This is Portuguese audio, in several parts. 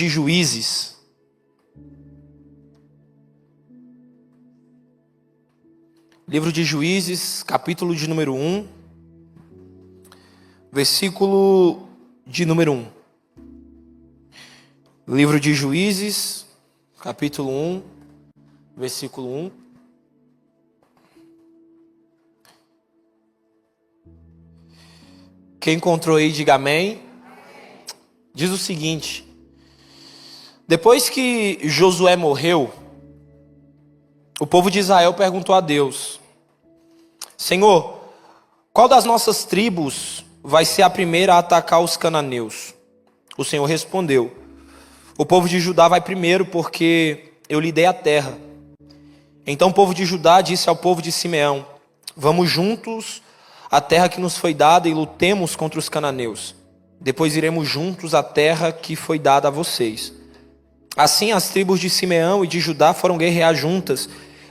de Juízes. Livro de Juízes, capítulo de número 1, versículo de número 1. Livro de Juízes, capítulo 1, versículo 1. Quem encontrou aí, diga amém. Diz o seguinte: depois que Josué morreu, o povo de Israel perguntou a Deus: Senhor, qual das nossas tribos vai ser a primeira a atacar os cananeus? O Senhor respondeu: o povo de Judá vai primeiro, porque eu lhe dei a terra. Então o povo de Judá disse ao povo de Simeão: vamos juntos à terra que nos foi dada e lutemos contra os cananeus. Depois iremos juntos à terra que foi dada a vocês. Assim as tribos de Simeão e de Judá foram guerrear juntas,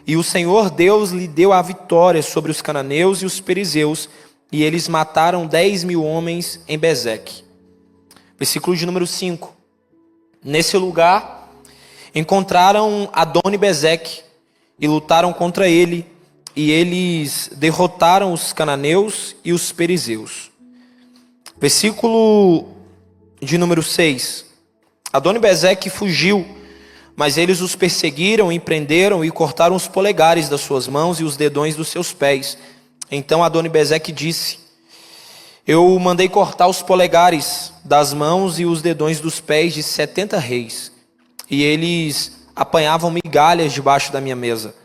e o Senhor Deus lhe deu a vitória sobre os cananeus e os perizeus, e eles mataram 10.000 homens em Bezeque. Versículo de número 5. Nesse lugar encontraram Adoni-Bezeque e lutaram contra ele, e eles derrotaram os cananeus e os perizeus. Versículo de número 6. Adoni-Bezeque fugiu, mas eles os perseguiram e prenderam e cortaram os polegares das suas mãos e os dedões dos seus pés. Então Adoni-Bezeque disse: eu mandei cortar os polegares das mãos e os dedões dos pés de 70 reis, e eles apanhavam migalhas debaixo da minha mesa.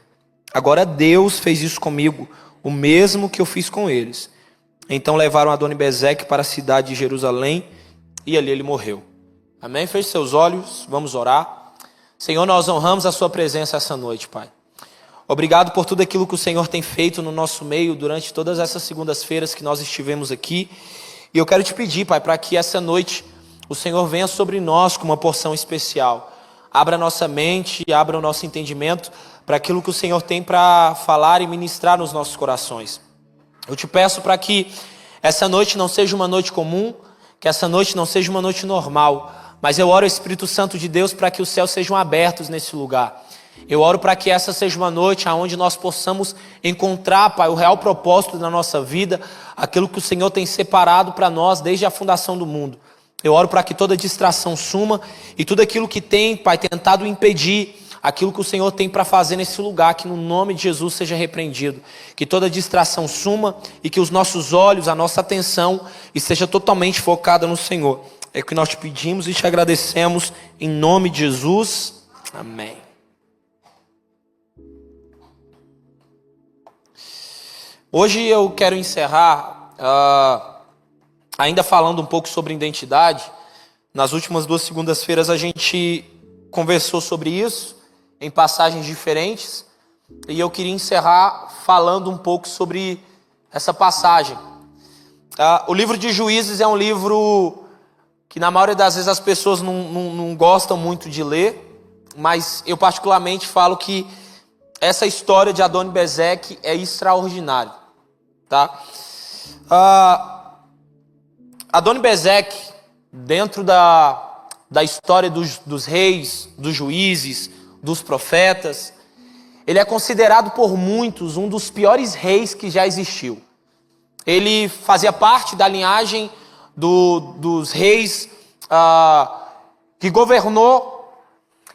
Agora Deus fez isso comigo, o mesmo que eu fiz com eles. Então levaram Adoni-Bezeque para a cidade de Jerusalém, e ali ele morreu. Amém? Feche seus olhos, vamos orar. Senhor, nós honramos a sua presença essa noite, Pai. Obrigado por tudo aquilo que o Senhor tem feito no nosso meio durante todas essas segundas-feiras que nós estivemos aqui. E eu quero te pedir, Pai, para que essa noite o Senhor venha sobre nós com uma porção especial. Abra a nossa mente, abra o nosso entendimento para aquilo que o Senhor tem para falar e ministrar nos nossos corações. Eu te peço para que essa noite não seja uma noite comum, que essa noite não seja uma noite normal, mas eu oro, Espírito Santo de Deus, para que os céus sejam abertos nesse lugar. Eu oro para que essa seja uma noite onde nós possamos encontrar, Pai, o real propósito da nossa vida, aquilo que o Senhor tem separado para nós desde a fundação do mundo. Eu oro para que toda distração suma e tudo aquilo que tem, Pai, tentado impedir aquilo que o Senhor tem para fazer nesse lugar, que no nome de Jesus seja repreendido. Que toda distração suma e que os nossos olhos, a nossa atenção esteja totalmente focada no Senhor. É o que nós te pedimos e te agradecemos em nome de Jesus. Amém. Hoje eu quero encerrar ainda falando um pouco sobre identidade. Nas últimas 2 segundas-feiras a gente conversou sobre isso em passagens diferentes, e eu queria encerrar falando um pouco sobre essa passagem. O livro de Juízes é um livro que na maioria das vezes as pessoas não gostam muito de ler, mas eu particularmente falo que essa história de Adoni-Bezeque é extraordinária. Tá? Adoni-Bezeque, dentro da história dos reis, dos juízes, dos profetas, ele é considerado por muitos um dos piores reis que já existiu. Ele fazia parte da linhagem dos reis que governou,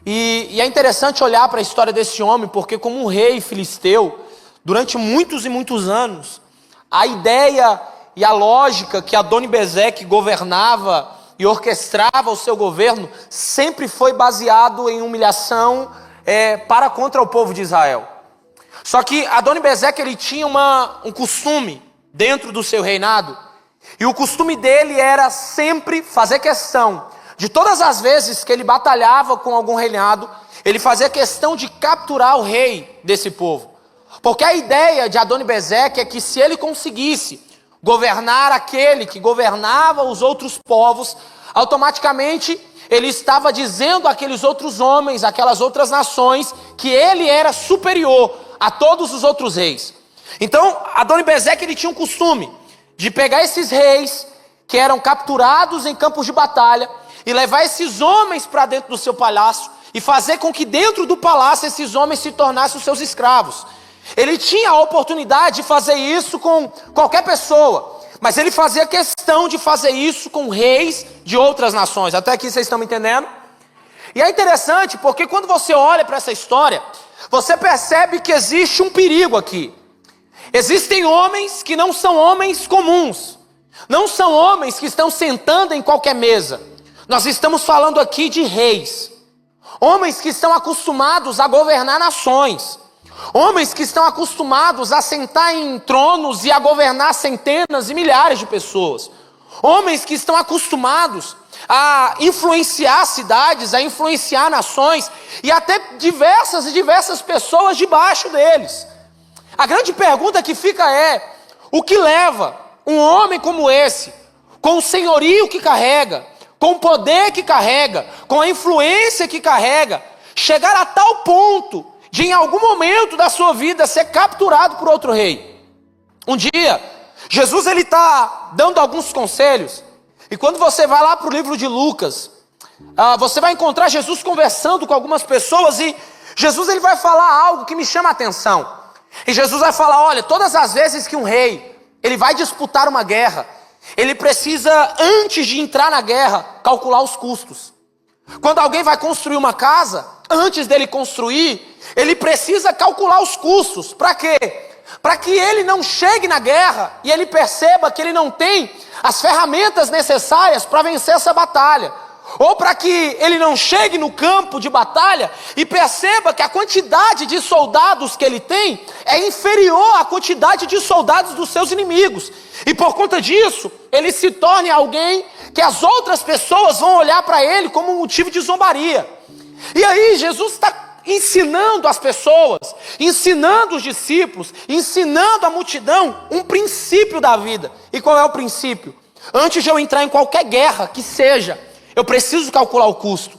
e é interessante olhar para a história desse homem, porque como um rei filisteu, durante muitos e muitos anos, a ideia e a lógica que Adoni-Bezeque governava e orquestrava o seu governo sempre foi baseado em humilhação para contra o povo de Israel. Só que Adoni-Bezeque ele tinha um costume dentro do seu reinado, e o costume dele era sempre fazer questão de todas as vezes que ele batalhava com algum reinado, ele fazia questão de capturar o rei desse povo. Porque a ideia de Adoni-Bezeque é que se ele conseguisse governar aquele que governava os outros povos, automaticamente ele estava dizendo àqueles outros homens, àquelas outras nações, que ele era superior a todos os outros reis. Então, Adoni-Bezeque ele tinha um costume de pegar esses reis que eram capturados em campos de batalha e levar esses homens para dentro do seu palácio e fazer com que dentro do palácio esses homens se tornassem os seus escravos. Ele tinha a oportunidade de fazer isso com qualquer pessoa, mas ele fazia questão de fazer isso com reis de outras nações. Até aqui vocês estão me entendendo? E é interessante porque quando você olha para essa história, você percebe que existe um perigo aqui. Existem homens que não são homens comuns, não são homens que estão sentando em qualquer mesa. Nós estamos falando aqui de reis, homens que estão acostumados a governar nações, homens que estão acostumados a sentar em tronos e a governar centenas e milhares de pessoas, homens que estão acostumados a influenciar cidades, a influenciar nações e até diversas pessoas debaixo deles. A grande pergunta que fica é: o que leva um homem como esse, com o senhorio que carrega, com o poder que carrega, com a influência que carrega, chegar a tal ponto de em algum momento da sua vida ser capturado por outro rei? Um dia, Jesus ele está dando alguns conselhos, e quando você vai lá para o livro de Lucas, você vai encontrar Jesus conversando com algumas pessoas, e Jesus ele vai falar algo que me chama a atenção. E Jesus vai falar: olha, todas as vezes que um rei ele vai disputar uma guerra, ele precisa, antes de entrar na guerra, calcular os custos. Quando alguém vai construir uma casa, antes dele construir, ele precisa calcular os custos. Para quê? Para que ele não chegue na guerra e ele perceba que ele não tem as ferramentas necessárias para vencer essa batalha. Ou para que ele não chegue no campo de batalha e perceba que a quantidade de soldados que ele tem é inferior à quantidade de soldados dos seus inimigos. E por conta disso, ele se torne alguém que as outras pessoas vão olhar para ele como um motivo de zombaria. E aí Jesus está ensinando as pessoas, ensinando os discípulos, ensinando a multidão um princípio da vida. E qual é o princípio? Antes de eu entrar em qualquer guerra que seja, eu preciso calcular o custo.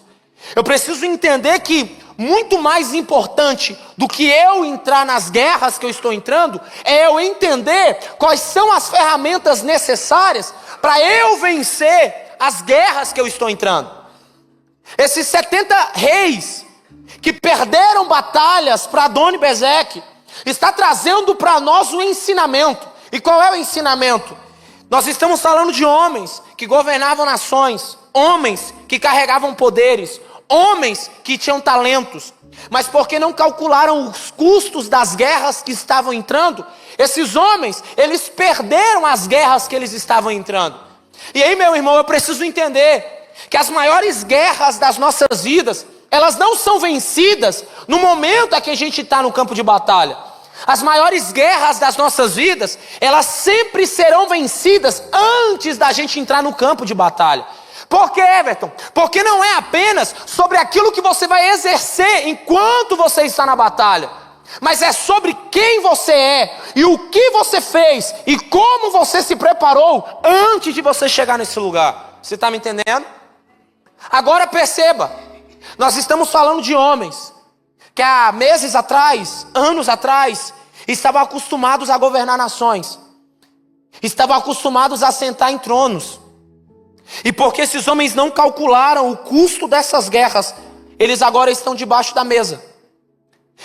Eu preciso entender que muito mais importante do que eu entrar nas guerras que eu estou entrando, é eu entender quais são as ferramentas necessárias para eu vencer as guerras que eu estou entrando. Esses 70 reis que perderam batalhas para Adoni-Bezeque está trazendo para nós um ensinamento. E qual é o ensinamento? Nós estamos falando de homens que governavam nações, homens que carregavam poderes, homens que tinham talentos, mas porque não calcularam os custos das guerras que estavam entrando, esses homens, eles perderam as guerras que eles estavam entrando. E aí, meu irmão, eu preciso entender que as maiores guerras das nossas vidas, elas não são vencidas no momento em que a gente está no campo de batalha. As maiores guerras das nossas vidas, elas sempre serão vencidas antes da gente entrar no campo de batalha. Por quê, Everton? Porque não é apenas sobre aquilo que você vai exercer enquanto você está na batalha, mas é sobre quem você é e o que você fez e como você se preparou antes de você chegar nesse lugar. Você está me entendendo? Agora perceba, nós estamos falando de homens que há meses atrás, anos atrás, estavam acostumados a governar nações, estavam acostumados a sentar em tronos. E porque esses homens não calcularam o custo dessas guerras, eles agora estão debaixo da mesa.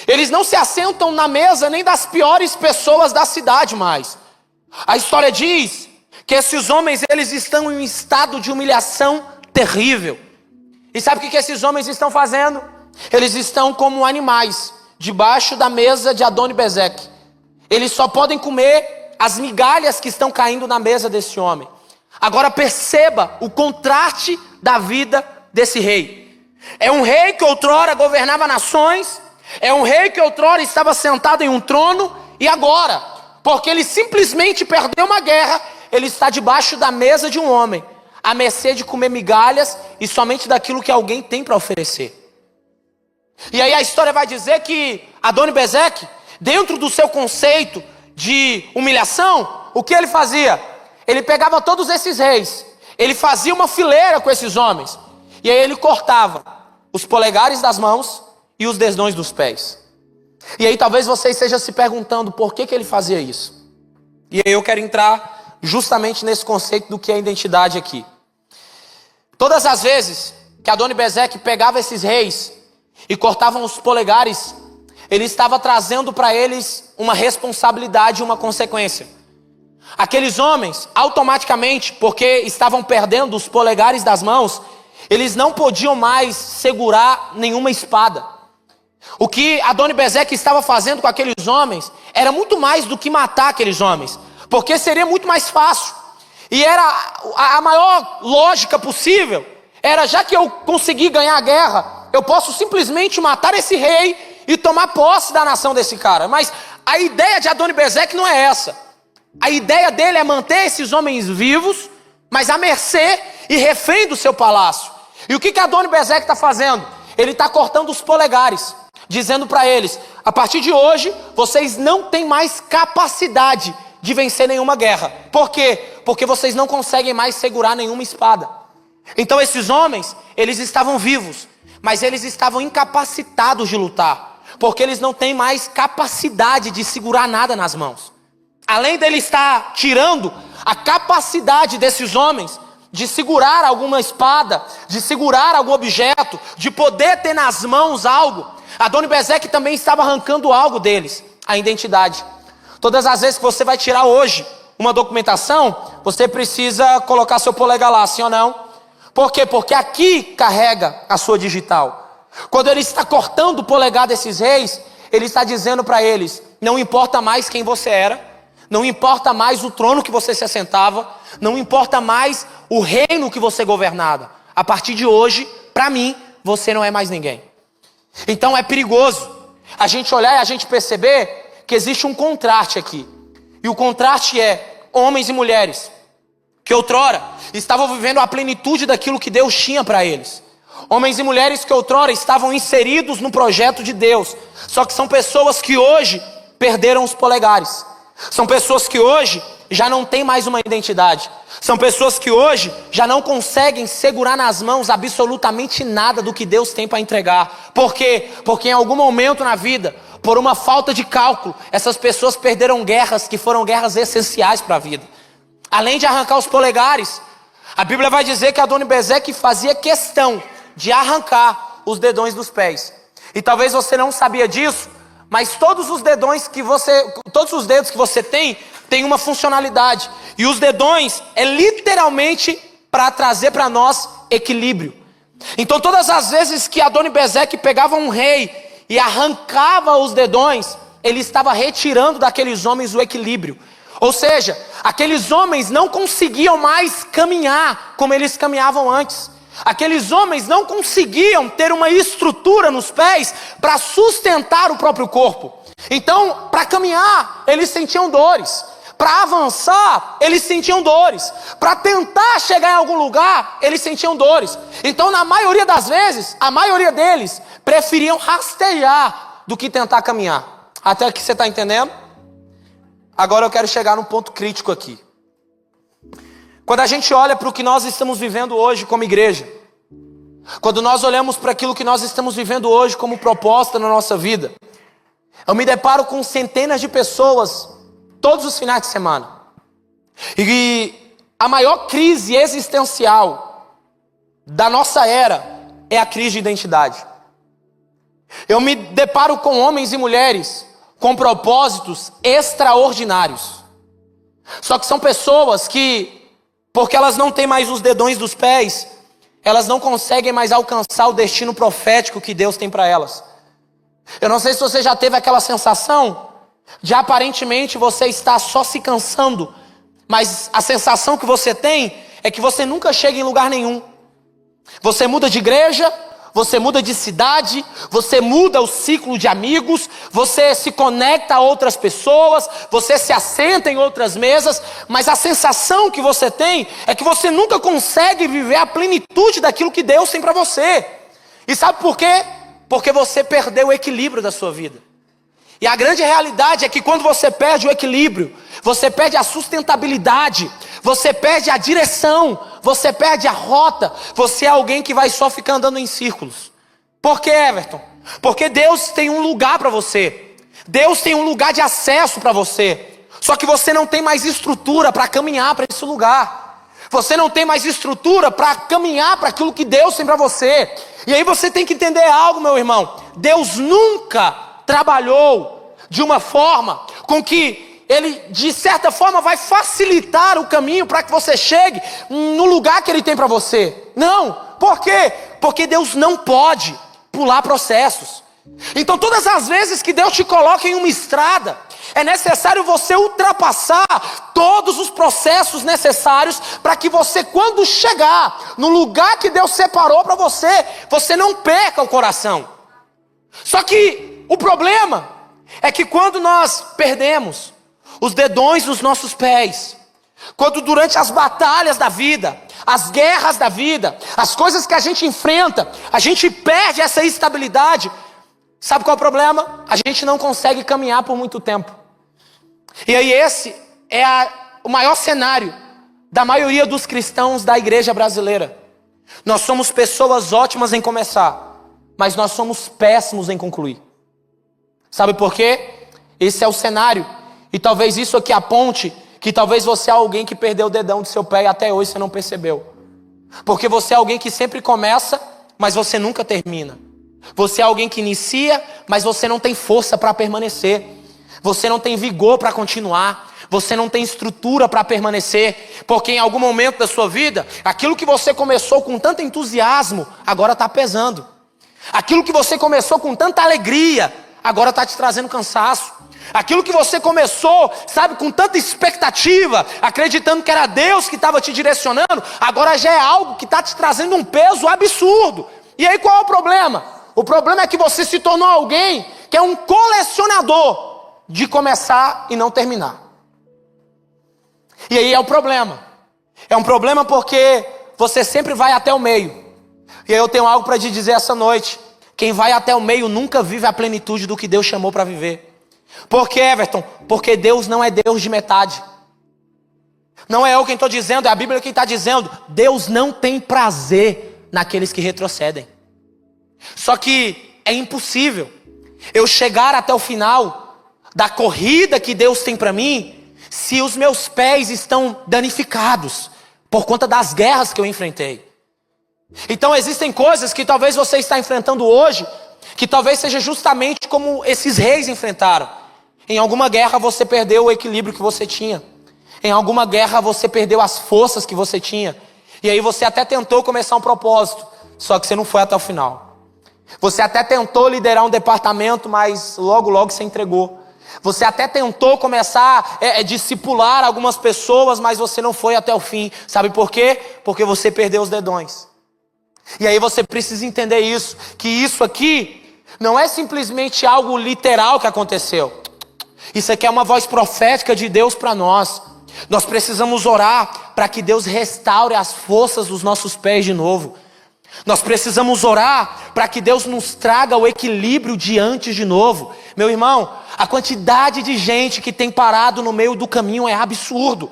Eles não se assentam na mesa nem das piores pessoas da cidade mais. A história diz que esses homens, eles estão em um estado de humilhação terrível. E sabe o que esses homens estão fazendo? Eles estão como animais, debaixo da mesa de Adoni-Bezeque. Eles só podem comer as migalhas que estão caindo na mesa desse homem. Agora perceba o contraste da vida desse rei. É um rei que outrora governava nações, é um rei que outrora estava sentado em um trono, e agora, porque ele simplesmente perdeu uma guerra, ele está debaixo da mesa de um homem, à mercê de comer migalhas e somente daquilo que alguém tem para oferecer. E aí a história vai dizer que Adoni-Bezeque, dentro do seu conceito de humilhação, o que ele fazia? Ele pegava todos esses reis, ele fazia uma fileira com esses homens, e aí ele cortava os polegares das mãos e os dedões dos pés. E aí talvez você esteja se perguntando por que ele fazia isso. E aí eu quero entrar justamente nesse conceito do que é identidade aqui. Todas as vezes que Adoni-Bezeque pegava esses reis e cortavam os polegares, ele estava trazendo para eles uma responsabilidade e uma consequência. Aqueles homens, automaticamente, porque estavam perdendo os polegares das mãos, eles não podiam mais segurar nenhuma espada. O que Adoni-Bezeque estava fazendo com aqueles homens era muito mais do que matar aqueles homens, porque seria muito mais fácil. E era a maior lógica possível, era já que eu consegui ganhar a guerra, eu posso simplesmente matar esse rei e tomar posse da nação desse cara. Mas a ideia de Adoni-Bezeque não é essa. A ideia dele é manter esses homens vivos, mas à mercê e refém do seu palácio. E o que Adoni-Bezeque está fazendo? Ele está cortando os polegares, dizendo para eles: a partir de hoje, vocês não têm mais capacidade de vencer nenhuma guerra. Por quê? Porque vocês não conseguem mais segurar nenhuma espada. Então esses homens, eles estavam vivos, mas eles estavam incapacitados de lutar, porque eles não têm mais capacidade de segurar nada nas mãos. Além dele estar tirando a capacidade desses homens de segurar alguma espada, de segurar algum objeto, de poder ter nas mãos algo, Adoni-Bezeque também estava arrancando algo deles, a identidade. Todas as vezes que você vai tirar hoje uma documentação, você precisa colocar seu polegar lá, sim ou não? Por quê? Porque aqui carrega a sua digital. Quando ele está cortando o polegar desses reis, ele está dizendo para eles: não importa mais quem você era, não importa mais o trono que você se assentava, não importa mais o reino que você governava. A partir de hoje, para mim, você não é mais ninguém. Então é perigoso a gente olhar e a gente perceber que existe um contraste aqui. E o contraste é homens e mulheres que outrora estavam vivendo a plenitude daquilo que Deus tinha para eles. Homens e mulheres que outrora estavam inseridos no projeto de Deus. Só que são pessoas que hoje perderam os polegares. São pessoas que hoje já não têm mais uma identidade. São pessoas que hoje já não conseguem segurar nas mãos absolutamente nada do que Deus tem para entregar. Por quê? Porque em algum momento na vida, por uma falta de cálculo, essas pessoas perderam guerras que foram guerras essenciais para a vida. Além de arrancar os polegares, a Bíblia vai dizer que Adoni-Bezeque fazia questão de arrancar os dedões dos pés. E talvez você não sabia disso, mas todos os dedos que você tem uma funcionalidade. E os dedões é literalmente para trazer para nós equilíbrio. Então todas as vezes que Adoni-Bezeque pegava um rei e arrancava os dedões, ele estava retirando daqueles homens o equilíbrio. Ou seja, aqueles homens não conseguiam mais caminhar como eles caminhavam antes. Aqueles homens não conseguiam ter uma estrutura nos pés para sustentar o próprio corpo. Então, para caminhar, eles sentiam dores. Para avançar, eles sentiam dores. Para tentar chegar em algum lugar, eles sentiam dores. Então, na maioria das vezes, a maioria deles preferiam rastejar do que tentar caminhar. Até aqui você está entendendo? Agora eu quero chegar num ponto crítico aqui. Quando a gente olha para o que nós estamos vivendo hoje como igreja, quando nós olhamos para aquilo que nós estamos vivendo hoje como proposta na nossa vida, eu me deparo com centenas de pessoas todos os finais de semana. E a maior crise existencial da nossa era é a crise de identidade. Eu me deparo com homens e mulheres com propósitos extraordinários. Só que são pessoas que, porque elas não têm mais os dedões dos pés, elas não conseguem mais alcançar o destino profético que Deus tem para elas. Eu não sei se você já teve aquela sensação de aparentemente você está só se cansando, mas a sensação que você tem é que você nunca chega em lugar nenhum. Você muda de igreja, você muda de cidade, você muda o ciclo de amigos, você se conecta a outras pessoas, você se assenta em outras mesas, mas a sensação que você tem é que você nunca consegue viver a plenitude daquilo que Deus tem para você. E sabe por quê? Porque você perdeu o equilíbrio da sua vida. E a grande realidade é que quando você perde o equilíbrio, você perde a sustentabilidade, você perde a direção, você perde a rota, você é alguém que vai só ficar andando em círculos. Por quê, Everton? Porque Deus tem um lugar para você, Deus tem um lugar de acesso para você, só que você não tem mais estrutura para caminhar para esse lugar. Você não tem mais estrutura para caminhar para aquilo que Deus tem para você. E aí você tem que entender algo, meu irmão. Deus nunca trabalhou de uma forma com que Ele, de certa forma, vai facilitar o caminho para que você chegue no lugar que Ele tem para você. Não. Por quê? Porque Deus não pode pular processos. Então todas as vezes que Deus te coloca em uma estrada, é necessário você ultrapassar todos os processos necessários para que você, quando chegar no lugar que Deus separou para você, você não perca o coração. Só que o problema é que quando nós perdemos os dedões dos nossos pés, quando durante as batalhas da vida, as guerras da vida, as coisas que a gente enfrenta, a gente perde essa estabilidade, sabe qual é o problema? A gente não consegue caminhar por muito tempo. E aí esse é o maior cenário da maioria dos cristãos da igreja brasileira. Nós somos pessoas ótimas em começar, mas nós somos péssimos em concluir. Sabe por quê? Esse é o cenário. E talvez isso aqui aponte que talvez você é alguém que perdeu o dedão do seu pé e até hoje você não percebeu. Porque você é alguém que sempre começa, mas você nunca termina. Você é alguém que inicia, mas você não tem força para permanecer. Você não tem vigor para continuar. Você não tem estrutura para permanecer. Porque em algum momento da sua vida, aquilo que você começou com tanto entusiasmo, agora está pesando. Aquilo que você começou com tanta alegria, agora está te trazendo cansaço. Aquilo que você começou, sabe, com tanta expectativa, acreditando que era Deus que estava te direcionando, agora já é algo que está te trazendo um peso absurdo. E aí qual é o problema? O problema é que você se tornou alguém que é um colecionador de começar e não terminar. E aí é o problema. É um problema porque você sempre vai até o meio. E aí eu tenho algo para te dizer essa noite. Quem vai até o meio nunca vive a plenitude do que Deus chamou para viver. Por que, Everton? Porque Deus não é Deus de metade. Não é eu quem estou dizendo, é a Bíblia quem está dizendo. Deus não tem prazer naqueles que retrocedem. Só que é impossível eu chegar até o final da corrida que Deus tem para mim se os meus pés estão danificados por conta das guerras que eu enfrentei. Então existem coisas que talvez você está enfrentando hoje, que talvez seja justamente como esses reis enfrentaram. Em alguma guerra você perdeu o equilíbrio que você tinha. Em alguma guerra você perdeu as forças que você tinha. E aí você até tentou começar um propósito, só que você não foi até o final. Você até tentou liderar um departamento, mas logo você entregou. Você até tentou começar a discipular algumas pessoas, mas você não foi até o fim. Sabe por quê? Porque você perdeu os dedões. E aí você precisa entender isso, que isso aqui não é simplesmente algo literal que aconteceu. Isso aqui é uma voz profética de Deus para nós. Nós precisamos orar para que Deus restaure as forças dos nossos pés de novo. Nós precisamos orar para que Deus nos traga o equilíbrio de antes de novo. Meu irmão, a quantidade de gente que tem parado no meio do caminho é absurdo.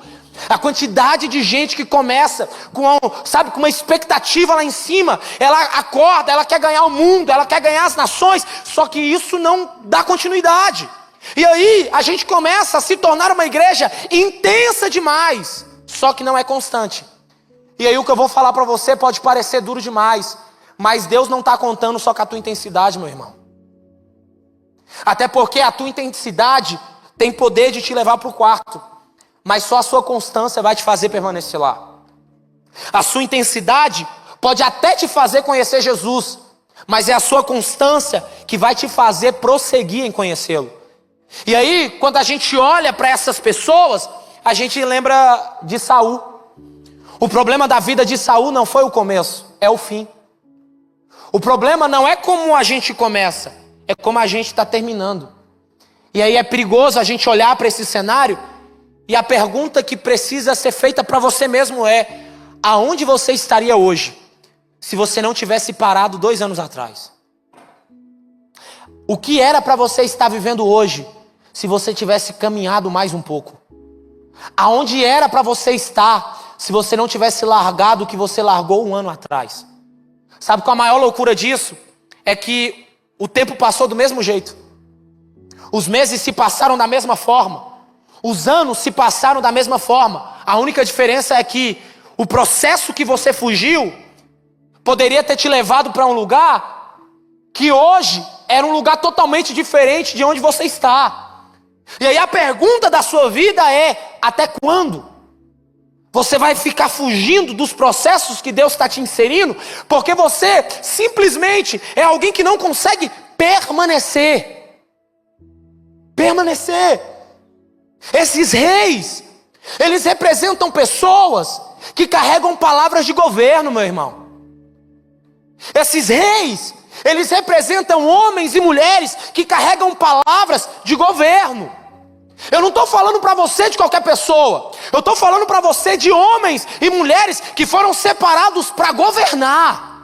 A quantidade de gente que começa com uma expectativa lá em cima. Ela acorda, ela quer ganhar o mundo, ela quer ganhar as nações. Só que isso não dá continuidade. E aí a gente começa a se tornar uma igreja intensa demais, só que não é constante. E aí o que eu vou falar para você pode parecer duro demais, mas Deus não está contando só com a tua intensidade, meu irmão. Até porque a tua intensidade tem poder de te levar para o quarto, mas só a sua constância vai te fazer permanecer lá. A sua intensidade pode até te fazer conhecer Jesus, mas é a sua constância que vai te fazer prosseguir em conhecê-lo. E aí, quando a gente olha para essas pessoas, a gente lembra de Saul. O problema da vida de Saul não foi o começo, é o fim. O problema não é como a gente começa, é como a gente está terminando. E aí é perigoso a gente olhar para esse cenário, e a pergunta que precisa ser feita para você mesmo é: aonde você estaria hoje, se você não tivesse parado 2 anos atrás? O que era para você estar vivendo hoje, se você tivesse caminhado mais um pouco? Aonde era para você estar, se você não tivesse largado o que você largou 1 ano atrás? Sabe qual a maior loucura disso? É que o tempo passou do mesmo jeito. Os meses se passaram da mesma forma. Os anos se passaram da mesma forma. A única diferença é que o processo que você fugiu poderia ter te levado para um lugar que hoje era um lugar totalmente diferente de onde você está. E aí a pergunta da sua vida é: até quando você vai ficar fugindo dos processos que Deus está te inserindo? Porque você simplesmente é alguém que não consegue permanecer. Esses reis, eles representam pessoas que carregam palavras de governo, meu irmão. Esses reis, eles representam homens e mulheres que carregam palavras de governo. Eu não estou falando para você de qualquer pessoa. Eu estou falando para você de homens e mulheres que foram separados para governar.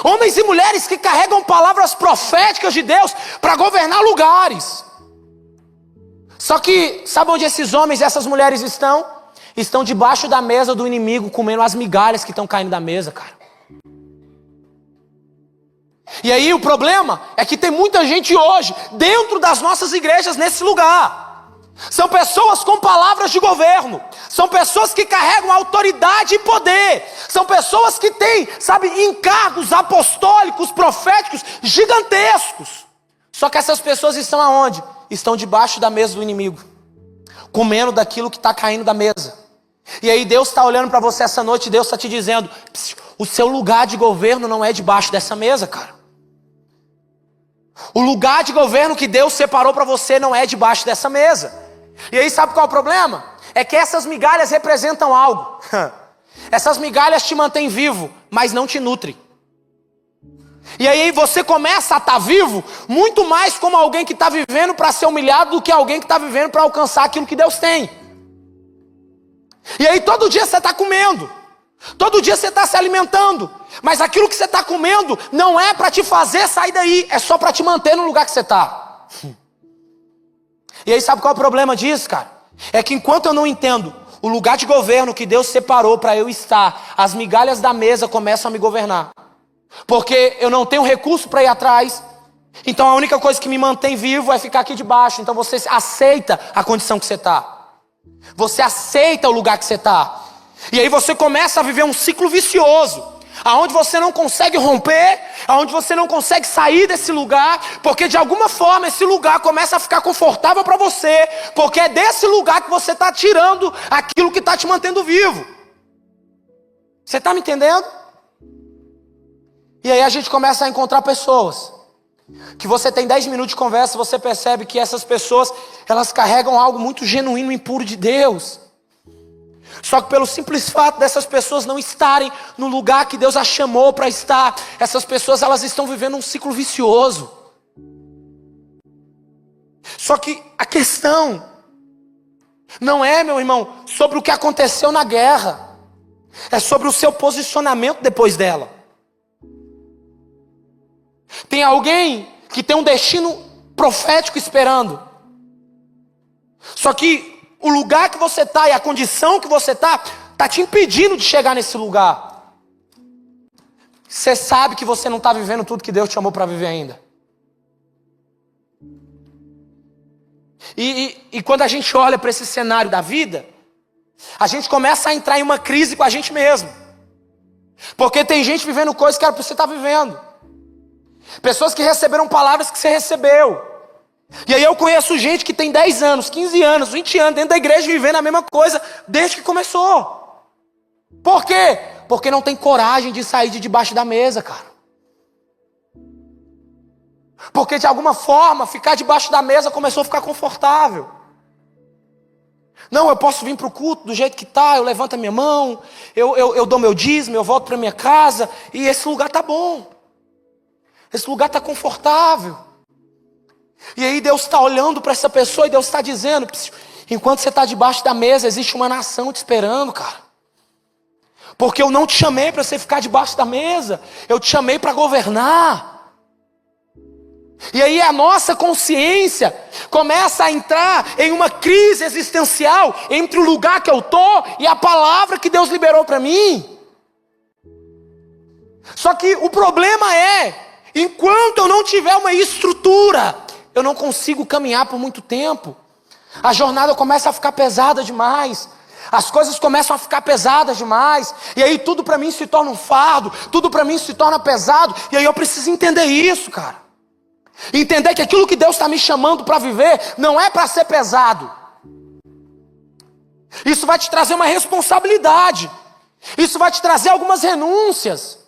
Homens e mulheres que carregam palavras proféticas de Deus para governar lugares. Só que, sabe onde esses homens e essas mulheres estão? Estão debaixo da mesa do inimigo, comendo as migalhas que estão caindo da mesa, cara. E aí o problema é que tem muita gente hoje dentro das nossas igrejas nesse lugar. São pessoas com palavras de governo. São pessoas que carregam autoridade e poder. São pessoas que têm, sabe, encargos apostólicos, proféticos gigantescos. Só que essas pessoas estão aonde? Estão debaixo da mesa do inimigo, comendo daquilo que está caindo da mesa. E aí Deus está olhando para você essa noite. Deus está te dizendo: o seu lugar de governo não é debaixo dessa mesa, cara. O lugar de governo que Deus separou para você não é debaixo dessa mesa. E aí sabe qual é o problema? É que essas migalhas representam algo. Essas migalhas te mantêm vivo, mas não te nutrem. E aí você começa a estar vivo muito mais como alguém que está vivendo para ser humilhado do que alguém que está vivendo para alcançar aquilo que Deus tem. E aí todo dia você está comendo, todo dia você está se alimentando, mas aquilo que você está comendo não é para te fazer sair daí, é só para te manter no lugar que você está. E aí sabe qual é o problema disso, cara? É que enquanto eu não entendo o lugar de governo que Deus separou para eu estar, as migalhas da mesa começam a me governar. Porque eu não tenho recurso para ir atrás, então a única coisa que me mantém vivo é ficar aqui debaixo. Então você aceita a condição que você está, você aceita o lugar que você está. E aí você começa a viver um ciclo vicioso, aonde você não consegue romper, aonde você não consegue sair desse lugar, porque de alguma forma esse lugar começa a ficar confortável para você, porque é desse lugar que você está tirando aquilo que está te mantendo vivo. Você está me entendendo? E aí a gente começa a encontrar pessoas que você tem 10 minutos de conversa, você percebe que essas pessoas, elas carregam algo muito genuíno e impuro de Deus. Só que pelo simples fato dessas pessoas não estarem no lugar que Deus as chamou para estar, essas pessoas, elas estão vivendo um ciclo vicioso. Só que a questão não é, meu irmão, sobre o que aconteceu na guerra, é sobre o seu posicionamento depois dela. Tem alguém que tem um destino profético esperando. Só que o lugar que você está e a condição que você está te impedindo de chegar nesse lugar. Você sabe que você não está vivendo tudo que Deus te chamou para viver ainda. E quando a gente olha para esse cenário da vida, a gente começa a entrar em uma crise com a gente mesmo. Porque tem gente vivendo coisas que era para você estar vivendo. Pessoas que receberam palavras que você recebeu. E aí eu conheço gente que tem 10 anos, 15 anos, 20 anos dentro da igreja vivendo a mesma coisa desde que começou. Por quê? Porque não tem coragem de sair de debaixo da mesa, cara. Porque de alguma forma ficar debaixo da mesa começou a ficar confortável. Não, eu posso vir para o culto do jeito que está, eu levanto a minha mão, eu dou meu dízimo, eu volto para minha casa e esse lugar está bom. Esse lugar está confortável. E aí Deus está olhando para essa pessoa e Deus está dizendo: enquanto você está debaixo da mesa, existe uma nação te esperando, cara. Porque eu não te chamei para você ficar debaixo da mesa, eu te chamei para governar. E aí a nossa consciência começa a entrar em uma crise existencial entre o lugar que eu estou e a palavra que Deus liberou para mim. Só que o problema é, enquanto eu não tiver uma estrutura, eu não consigo caminhar por muito tempo. A jornada começa a ficar pesada demais. As coisas começam a ficar pesadas demais. E aí tudo para mim se torna um fardo. Tudo para mim se torna pesado. E aí eu preciso entender isso, cara. Entender que aquilo que Deus está me chamando para viver não é para ser pesado. Isso vai te trazer uma responsabilidade. Isso vai te trazer algumas renúncias.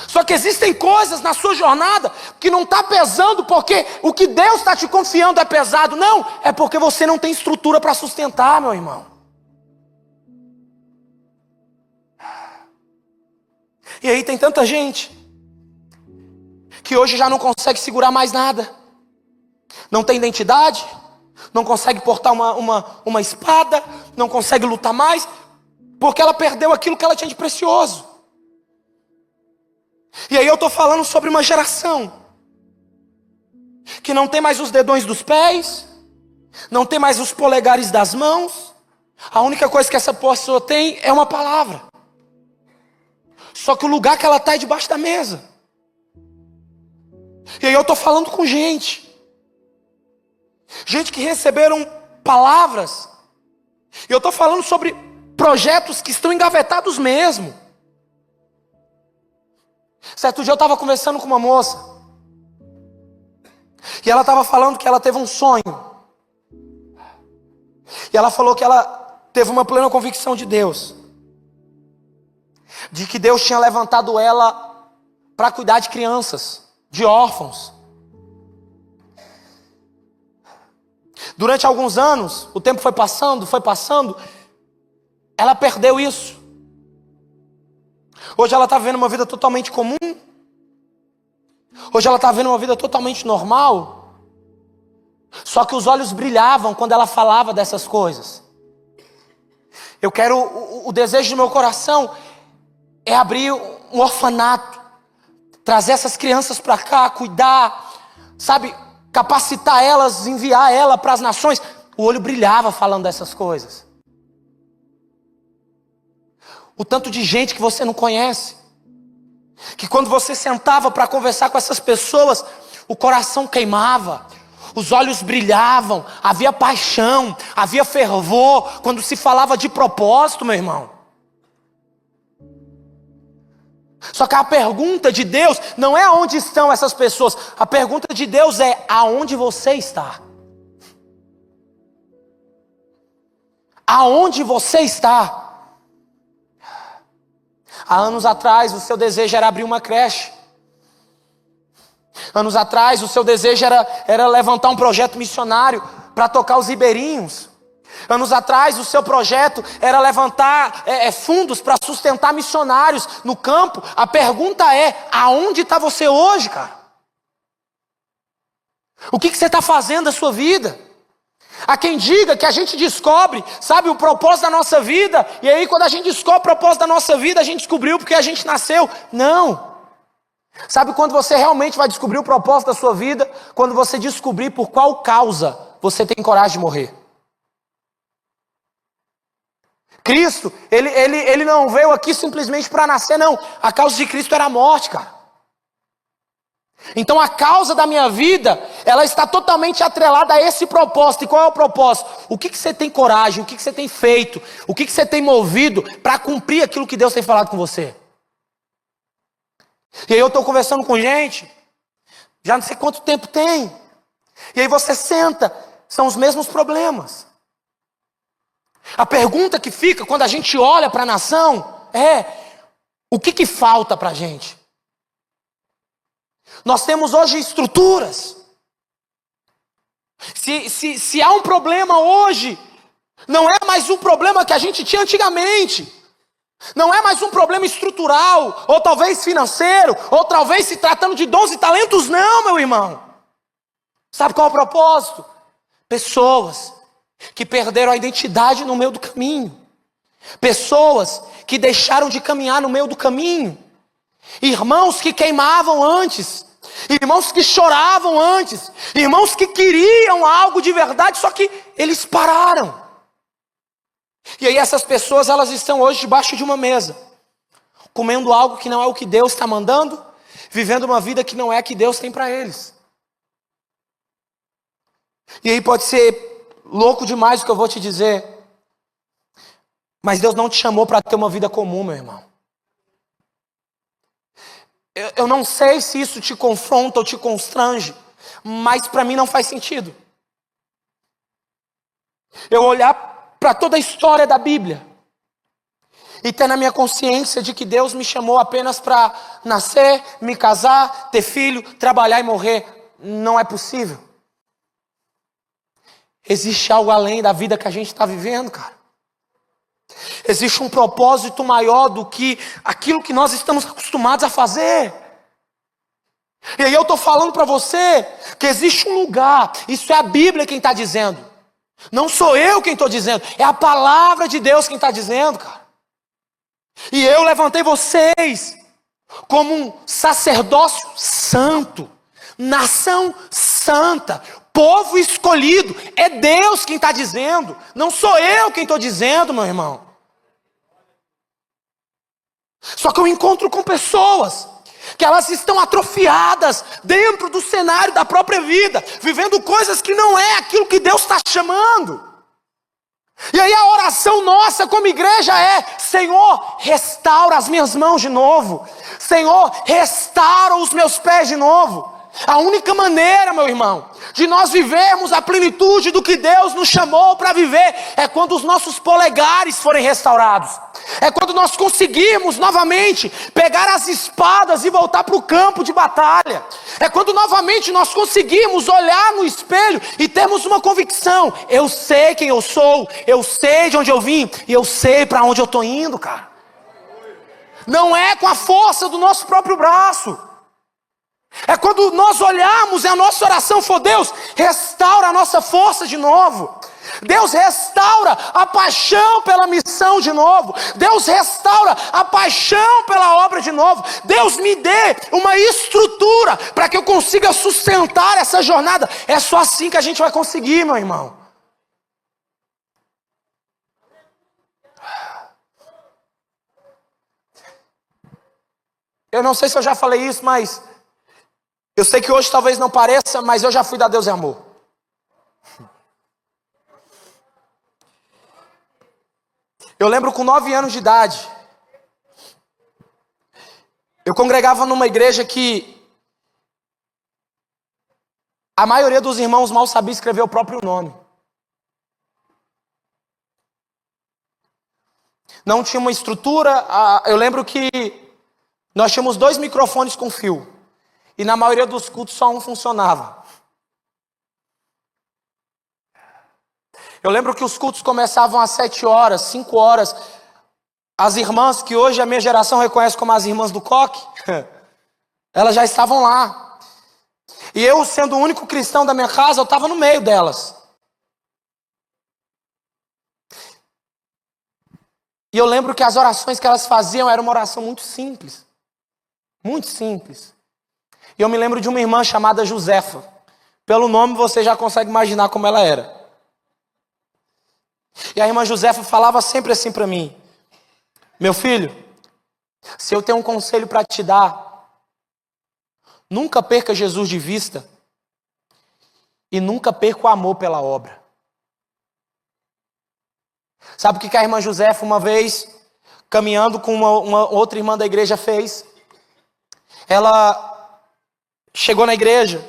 Só que existem coisas na sua jornada que não está pesando porque o que Deus está te confiando é pesado. Não, é porque você não tem estrutura para sustentar, meu irmão. E aí tem tanta gente que hoje já não consegue segurar mais nada. Não tem identidade, não consegue portar uma espada, não consegue lutar mais, porque ela perdeu aquilo que ela tinha de precioso. E aí eu estou falando sobre uma geração que não tem mais os dedões dos pés, não tem mais os polegares das mãos. A única coisa que essa pessoa tem é uma palavra. Só que o lugar que ela está é debaixo da mesa. E aí eu estou falando com gente que receberam palavras. E eu estou falando sobre projetos que estão engavetados mesmo. Certo dia eu estava conversando com uma moça. E ela estava falando que ela teve um sonho. E ela falou que ela teve uma plena convicção de Deus. De que Deus tinha levantado ela para cuidar de crianças, de órfãos. Durante alguns anos, o tempo foi passando, ela perdeu isso. Hoje ela está vivendo uma vida totalmente comum. Hoje ela está vivendo uma vida totalmente normal. Só que os olhos brilhavam quando ela falava dessas coisas. O desejo do meu coração é abrir um orfanato, trazer essas crianças para cá, cuidar, sabe, capacitar elas, enviar ela para as nações. O olho brilhava falando dessas coisas. O tanto de gente que você não conhece, que quando você sentava para conversar com essas pessoas, o coração queimava, os olhos brilhavam, havia paixão, havia fervor, quando se falava de propósito, meu irmão. Só que a pergunta de Deus não é onde estão essas pessoas. A pergunta de Deus é aonde você está. Aonde você está? Há anos atrás o seu desejo era abrir uma creche. Anos atrás o seu desejo era levantar um projeto missionário para tocar os ribeirinhos. Anos atrás o seu projeto era levantar fundos para sustentar missionários no campo. A pergunta é, aonde está você hoje, cara? O que você está fazendo da sua vida? Há quem diga que a gente descobre, sabe, o propósito da nossa vida. E aí quando a gente descobre o propósito da nossa vida, a gente descobriu porque a gente nasceu. Não. Sabe quando você realmente vai descobrir o propósito da sua vida? Quando você descobrir por qual causa você tem coragem de morrer. Cristo, ele não veio aqui simplesmente para nascer, não. A causa de Cristo era a morte, cara. Então a causa da minha vida, ela está totalmente atrelada a esse propósito. E qual é o propósito? O que você tem coragem, o que você tem feito, o que você tem movido para cumprir aquilo que Deus tem falado com você? E aí eu estou conversando com gente, já não sei quanto tempo tem. E aí você senta, são os mesmos problemas. A pergunta que fica quando a gente olha para a nação é, o que falta para a gente? Nós temos hoje estruturas. Se há um problema hoje, não é mais um problema que a gente tinha antigamente. Não é mais um problema estrutural, ou talvez financeiro, ou talvez se tratando de dons e talentos, não, meu irmão. Sabe qual é o propósito? Pessoas que perderam a identidade no meio do caminho. Pessoas que deixaram de caminhar no meio do caminho. Irmãos que queimavam antes. Irmãos que choravam antes. Irmãos que queriam algo de verdade, só que eles pararam. E aí essas pessoas, elas estão hoje debaixo de uma mesa, comendo algo que não é o que Deus está mandando, vivendo uma vida que não é a que Deus tem para eles. E aí pode ser louco demais o que eu vou te dizer, Mas Deus não te chamou para ter uma vida comum, meu irmão. Eu não sei se isso te confronta ou te constrange, mas para mim não faz sentido. Eu olhar para toda a história da Bíblia e ter na minha consciência de que Deus me chamou apenas para nascer, me casar, ter filho, trabalhar e morrer. Não é possível. Existe algo além da vida que a gente está vivendo, cara. Existe um propósito maior do que aquilo que nós estamos acostumados a fazer. E aí eu estou falando para você que existe um lugar, isso é a Bíblia quem está dizendo. Não sou eu quem estou dizendo, é a palavra de Deus quem está dizendo, cara. E eu levantei vocês como um sacerdócio santo, nação santa, povo escolhido. É Deus quem está dizendo, não sou eu quem estou dizendo, meu irmão. Só que eu encontro com pessoas que elas estão atrofiadas dentro do cenário da própria vida, vivendo coisas que não é aquilo que Deus está chamando. E aí a oração nossa como igreja é: Senhor, restaura as minhas mãos de novo. Senhor, restaura os meus pés de novo. A única maneira, meu irmão, de nós vivermos a plenitude do que Deus nos chamou para viver é quando os nossos polegares forem restaurados. É quando nós conseguirmos novamente pegar as espadas e voltar para o campo de batalha. É quando novamente nós conseguirmos olhar no espelho e termos uma convicção: eu sei quem eu sou, eu sei de onde eu vim e eu sei para onde eu estou indo, cara. Não é com a força do nosso próprio braço. É quando nós olharmos e a nossa oração for: Deus, restaura a nossa força de novo. Deus, restaura a paixão pela missão de novo. Deus, restaura a paixão pela obra de novo. Deus, me dê uma estrutura para que eu consiga sustentar essa jornada. É só assim que a gente vai conseguir, meu irmão. Eu não sei se eu já falei isso, mas eu sei que hoje talvez não pareça, mas eu já fui da Deus é Amor. Eu lembro com 9 anos de idade, eu congregava numa igreja que a maioria dos irmãos mal sabia escrever o próprio nome. Não tinha uma estrutura. Eu lembro que nós tínhamos 2 microfones com fio. E na maioria dos cultos só um funcionava. Eu lembro que os cultos começavam às 7 horas, 5 horas. As irmãs que hoje a minha geração reconhece como as irmãs do coque, elas já estavam lá. E eu, sendo o único cristão da minha casa, eu estava no meio delas. E eu lembro que as orações que elas faziam era uma oração muito simples. Muito simples. E eu me lembro de uma irmã chamada Josefa. Pelo nome você já consegue imaginar como ela era. E a irmã Josefa falava sempre assim para mim: meu filho, se eu tenho um conselho para te dar, nunca perca Jesus de vista e nunca perca o amor pela obra. Sabe o que a irmã Josefa, uma vez, caminhando com uma outra irmã da igreja, fez? Ela chegou na igreja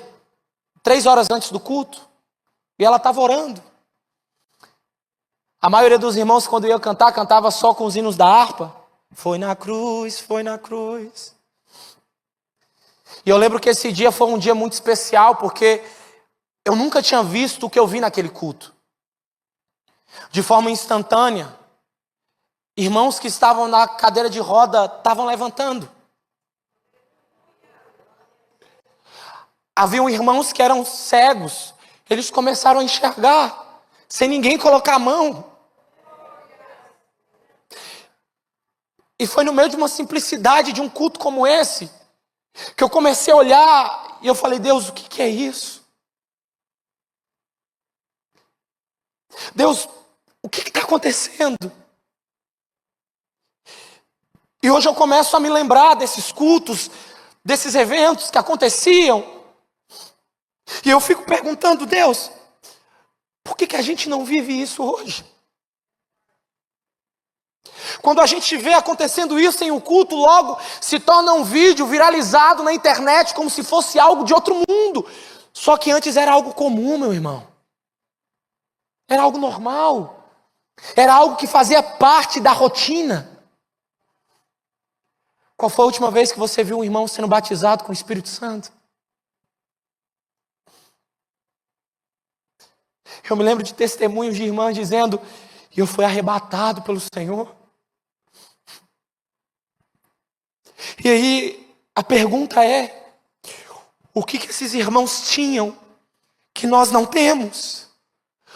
3 horas antes do culto e ela estava orando. A maioria dos irmãos, quando ia cantar, cantava só com os hinos da harpa. Foi na cruz, foi na cruz. E eu lembro que esse dia foi um dia muito especial, porque eu nunca tinha visto o que eu vi naquele culto. De forma instantânea, irmãos que estavam na cadeira de roda estavam levantando. Haviam irmãos que eram cegos, eles começaram a enxergar, sem ninguém colocar a mão. E foi no meio de uma simplicidade de um culto como esse, que eu comecei a olhar e eu falei: Deus, o que é isso? Deus, o que está acontecendo? E hoje eu começo a me lembrar desses cultos, desses eventos que aconteciam. E eu fico perguntando: Deus, por que a gente não vive isso hoje? Quando a gente vê acontecendo isso em um culto, logo se torna um vídeo viralizado na internet como se fosse algo de outro mundo. Só que antes era algo comum, meu irmão. Era algo normal. Era algo que fazia parte da rotina. Qual foi a última vez que você viu um irmão sendo batizado com o Espírito Santo? Eu me lembro de testemunhos de irmãs dizendo: eu fui arrebatado pelo Senhor. E aí, a pergunta é: o que esses irmãos tinham que nós não temos?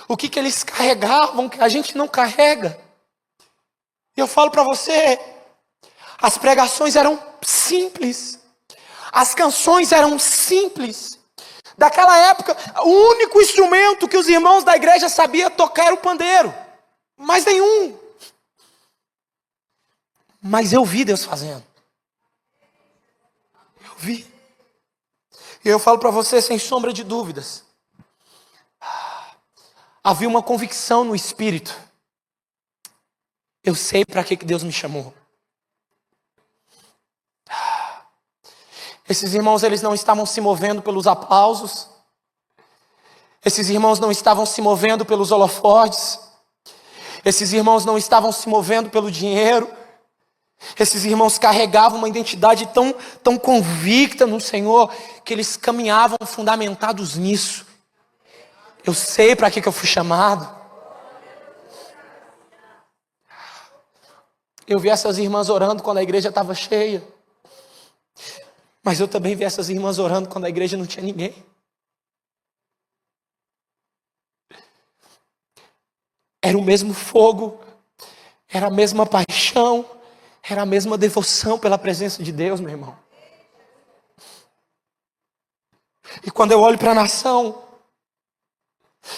O que eles carregavam que a gente não carrega? E eu falo para você, as pregações eram simples, as canções eram simples. Daquela época, o único instrumento que os irmãos da igreja sabiam tocar era o pandeiro, mais nenhum. Mas eu vi Deus fazendo. Eu vi. E eu falo para você sem sombra de dúvidas, havia uma convicção no Espírito. Eu sei para que Deus me chamou. Esses irmãos, eles não estavam se movendo pelos aplausos. Esses irmãos não estavam se movendo pelos holofotes. Esses irmãos não estavam se movendo pelo dinheiro. Esses irmãos carregavam uma identidade tão convicta no Senhor, que eles caminhavam fundamentados nisso. Eu sei para que eu fui chamado. Eu vi essas irmãs orando quando a igreja estava cheia. Mas eu também vi essas irmãs orando quando a igreja não tinha ninguém. Era o mesmo fogo, era a mesma paixão, era a mesma devoção pela presença de Deus, meu irmão. E quando eu olho para a nação,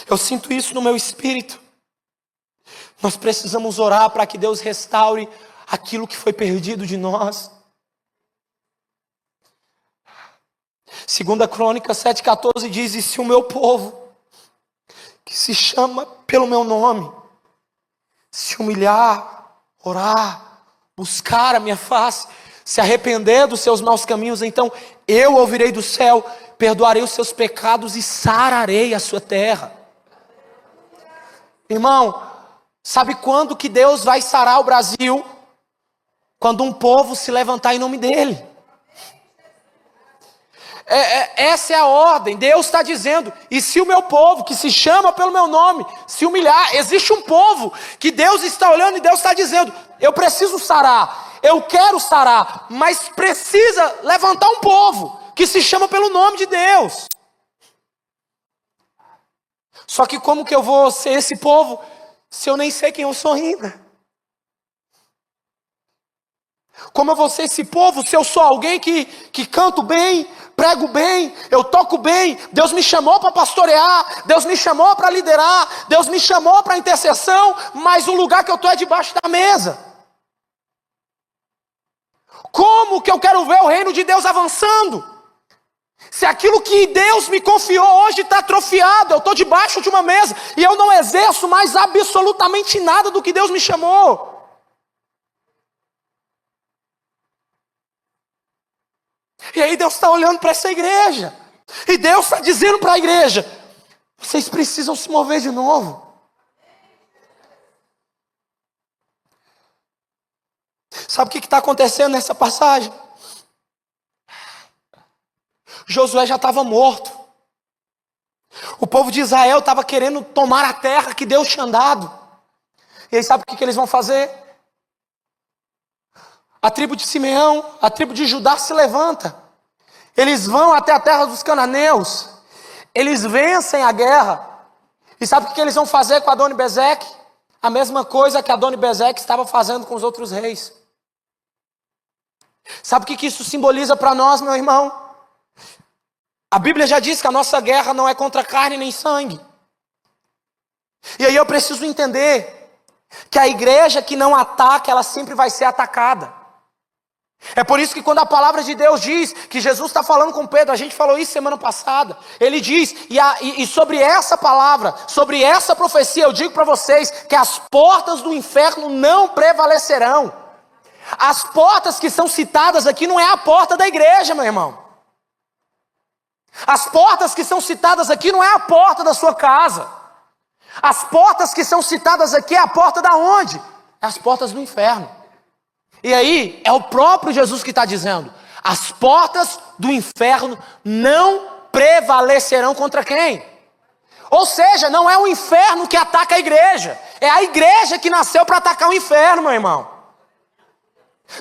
eu sinto isso no meu espírito. Nós precisamos orar para que Deus restaure aquilo que foi perdido de nós. 2 Crônicas 7,14 diz: e se o meu povo, que se chama pelo meu nome, se humilhar, orar, buscar a minha face, se arrepender dos seus maus caminhos, então eu ouvirei do céu, perdoarei os seus pecados e sararei a sua terra. Irmão, sabe quando que Deus vai sarar o Brasil? Quando um povo se levantar em nome dele. Essa é a ordem. Deus está dizendo: e se o meu povo, que se chama pelo meu nome, se humilhar? Existe um povo que Deus está olhando e Deus está dizendo: eu preciso sarar, eu quero sarar, mas precisa levantar um povo que se chama pelo nome de Deus. Só que como que eu vou ser esse povo se eu nem sei quem eu sou ainda? Como eu vou ser esse povo se eu sou alguém que canto bem, prego bem, eu toco bem? Deus me chamou para pastorear, Deus me chamou para liderar, Deus me chamou para intercessão, mas o lugar que eu estou é debaixo da mesa. Como que eu quero ver o reino de Deus avançando? Se aquilo que Deus me confiou hoje está atrofiado, eu estou debaixo de uma mesa e eu não exerço mais absolutamente nada do que Deus me chamou. E aí Deus está olhando para essa igreja, e Deus está dizendo para a igreja: vocês precisam se mover de novo. Sabe o que está acontecendo nessa passagem? Josué já estava morto. O povo de Israel estava querendo tomar a terra que Deus tinha dado. E aí sabe o que eles vão fazer? A tribo de Simeão, a tribo de Judá se levanta. Eles vão até a terra dos cananeus. Eles vencem a guerra. E sabe o que eles vão fazer com Adoni-Bezeque? A mesma coisa que Adoni-Bezeque estava fazendo com os outros reis. Sabe o que isso simboliza para nós, meu irmão? A Bíblia já diz que a nossa guerra não é contra carne nem sangue. E aí eu preciso entender que a igreja que não ataca, ela sempre vai ser atacada. É por isso que quando a palavra de Deus diz que Jesus está falando com Pedro, a gente falou isso semana passada, ele diz, e sobre essa palavra, sobre essa profecia, eu digo para vocês que as portas do inferno não prevalecerão. As portas que são citadas aqui não é a porta da igreja, meu irmão. As portas que são citadas aqui não é a porta da sua casa. As portas que são citadas aqui é a porta da onde? É as portas do inferno. E aí, é o próprio Jesus que está dizendo, as portas do inferno não prevalecerão contra quem? Ou seja, não é o inferno que ataca a igreja, é a igreja que nasceu para atacar o inferno, meu irmão.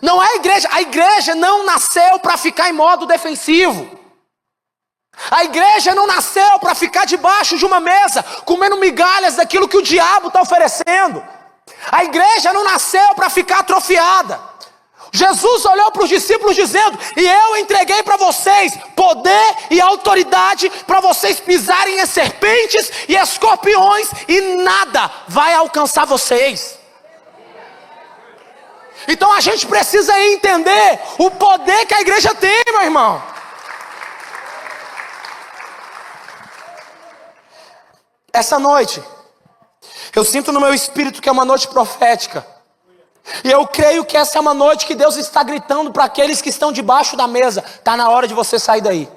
Não é a igreja não nasceu para ficar em modo defensivo. A igreja não nasceu para ficar debaixo de uma mesa, comendo migalhas daquilo que o diabo está oferecendo. A igreja não nasceu para ficar atrofiada. Jesus olhou para os discípulos dizendo, e eu entreguei para vocês poder e autoridade para vocês pisarem em serpentes e escorpiões e nada vai alcançar vocês. Então a gente precisa entender o poder que a igreja tem, meu irmão. Essa noite, eu sinto no meu espírito que é uma noite profética. E eu creio que essa é uma noite que Deus está gritando para aqueles que estão debaixo da mesa. Está na hora de você sair daí.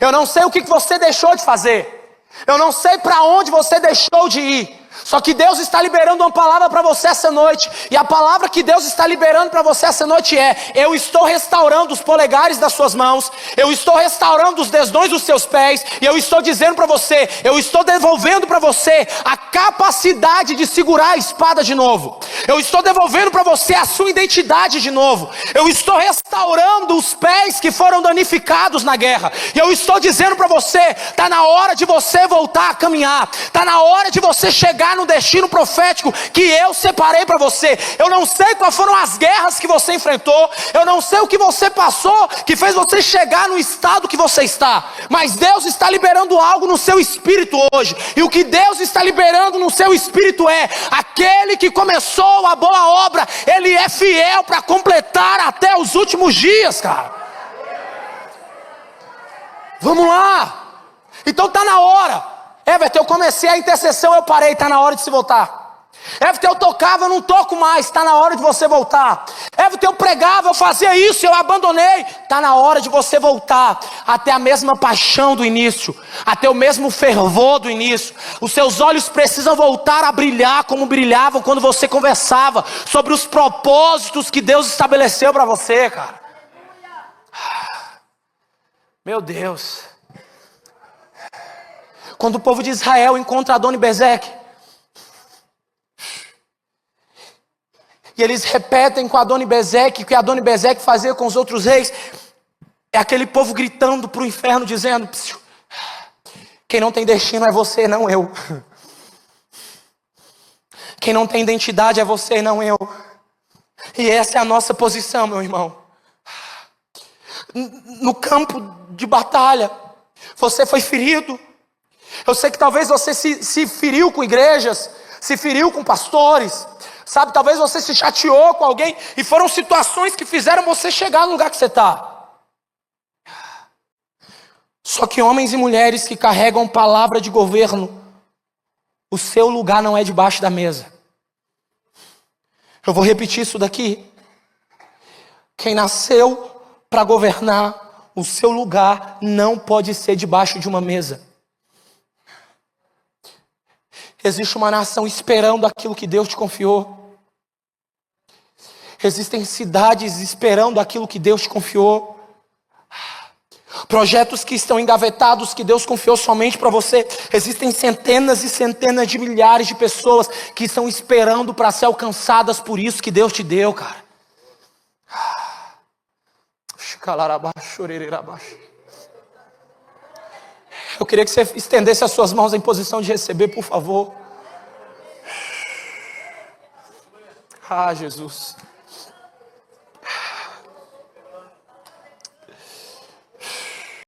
Eu não sei o que você deixou de fazer. Eu não sei para onde você deixou de ir. Só que Deus está liberando uma palavra para você essa noite. E a palavra que Deus está liberando para você essa noite é: eu estou restaurando os polegares das suas mãos, eu estou restaurando os dedões dos seus pés, e eu estou dizendo para você, eu estou devolvendo para você a capacidade de segurar a espada de novo. Eu estou devolvendo para você a sua identidade de novo. Eu estou restaurando os pés que foram danificados na guerra. E eu estou dizendo para você, está na hora de você voltar a caminhar. Está na hora de você chegar no destino profético que eu separei para você. Eu não sei quais foram as guerras que você enfrentou, eu não sei o que você passou que fez você chegar no estado que você está, mas Deus está liberando algo no seu espírito hoje. E o que Deus está liberando no seu espírito é: aquele que começou a boa obra, ele é fiel para completar até os últimos dias, cara. Vamos lá. Então tá na hora. Everton, eu comecei a intercessão, eu parei, está na hora de se voltar. Everton, eu tocava, eu não toco mais, está na hora de você voltar. Everton, eu pregava, eu fazia isso, eu abandonei. Está na hora de você voltar até a mesma paixão do início, até o mesmo fervor do início. Os seus olhos precisam voltar a brilhar como brilhavam quando você conversava sobre os propósitos que Deus estabeleceu para você, cara. Meu Deus. Quando o povo de Israel encontra Adoni-Bezeque, e eles repetem com Adoni-Bezeque o que Adoni-Bezeque fazia com os outros reis, é aquele povo gritando para o inferno, dizendo: quem não tem destino é você, não eu. Quem não tem identidade é você, não eu. E essa é a nossa posição, meu irmão. No campo de batalha, você foi ferido. Eu sei que talvez você se feriu com igrejas, se feriu com pastores, sabe? Talvez você se chateou com alguém e foram situações que fizeram você chegar no lugar que você está. Só que homens e mulheres que carregam palavra de governo, o seu lugar não é debaixo da mesa. Eu vou repetir isso daqui. Quem nasceu para governar, o seu lugar não pode ser debaixo de uma mesa. Existe uma nação esperando aquilo que Deus te confiou. Existem cidades esperando aquilo que Deus te confiou. Projetos que estão engavetados, que Deus confiou somente para você. Existem centenas e centenas de milhares de pessoas que estão esperando para ser alcançadas por isso que Deus te deu, cara. Eu queria que você estendesse as suas mãos em posição de receber, por favor. Ah, Jesus.